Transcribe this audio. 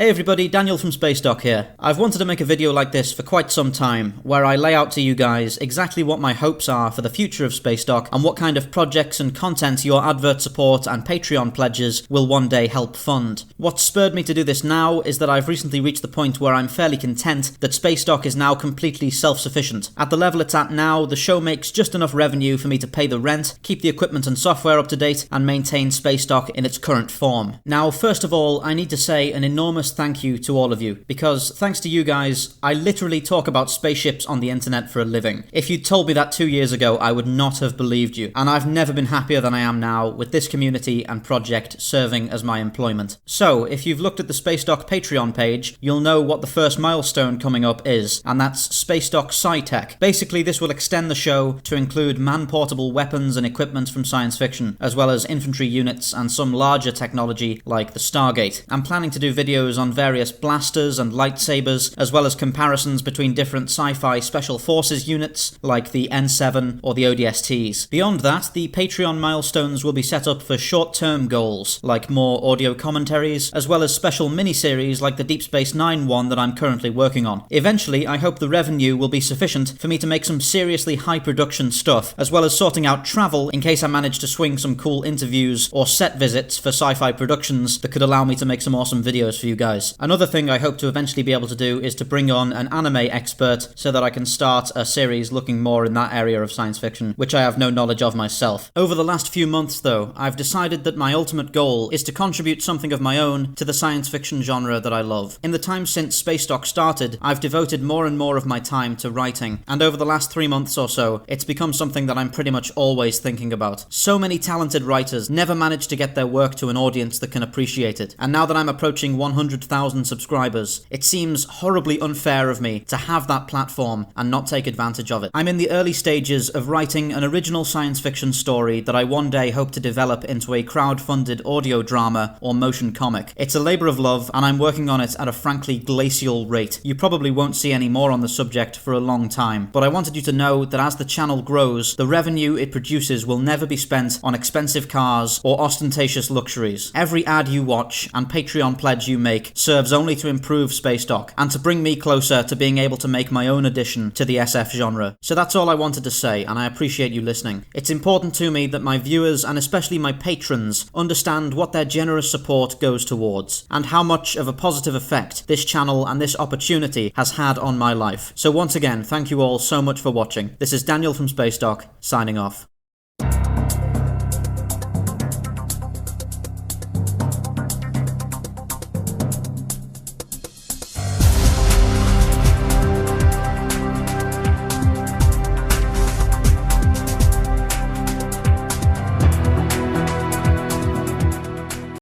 Hey everybody, Daniel from Spacedock here. I've wanted to make a video like this for quite some time, where I lay out to you guys exactly what my hopes are for the future of Spacedock and what kind of projects and content your advert support and Patreon pledges will one day help fund. What spurred me to do this now is that I've recently reached the point where I'm fairly content that Spacedock is now completely self-sufficient. At the level it's at now, the show makes just enough revenue for me to pay the rent, keep the equipment and software up to date, and maintain Spacedock in its current form. Now, first of all, I need to say an enormous thank you to all of you, because thanks to you guys, I literally talk about spaceships on the internet for a living. If you'd told me that 2 years ago, I would not have believed you, and I've never been happier than I am now with this community and project serving as my employment. So, if you've looked at the Spacedock Patreon page, you'll know what the first milestone coming up is, and that's Spacedock sci-tech. Basically, this will extend the show to include man-portable weapons and equipment from science fiction, as well as infantry units and some larger technology like the Stargate. I'm planning to do videos on various blasters and lightsabers, as well as comparisons between different sci-fi special forces units like the N7 or the ODSTs. Beyond that, the Patreon milestones will be set up for short-term goals, like more audio commentaries, as well as special mini-series like the Deep Space Nine one that I'm currently working on. Eventually, I hope the revenue will be sufficient for me to make some seriously high-production stuff, as well as sorting out travel in case I manage to swing some cool interviews or set visits for sci-fi productions that could allow me to make some awesome videos for you guys. Another thing I hope to eventually be able to do is to bring on an anime expert so that I can start a series looking more in that area of science fiction, which I have no knowledge of myself. Over the last few months though, I've decided that my ultimate goal is to contribute something of my own to the science fiction genre that I love. In the time since Spacedock started, I've devoted more and more of my time to writing, and over the last 3 months or so, it's become something that I'm pretty much always thinking about. So many talented writers never manage to get their work to an audience that can appreciate it, and now that I'm approaching 100,000 subscribers, it seems horribly unfair of me to have that platform and not take advantage of it. I'm in the early stages of writing an original science fiction story that I one day hope to develop into a crowd-funded audio drama or motion comic. It's a labour of love, and I'm working on it at a frankly glacial rate. You probably won't see any more on the subject for a long time, but I wanted you to know that as the channel grows, the revenue it produces will never be spent on expensive cars or ostentatious luxuries. Every ad you watch and Patreon pledge you make serves only to improve Spacedock and to bring me closer to being able to make my own addition to the SF genre. So that's all I wanted to say, and I appreciate you listening. It's important to me that my viewers, and especially my patrons, understand what their generous support goes towards, and how much of a positive effect this channel and this opportunity has had on my life. So once again, thank you all so much for watching. This is Daniel from Spacedock, signing off.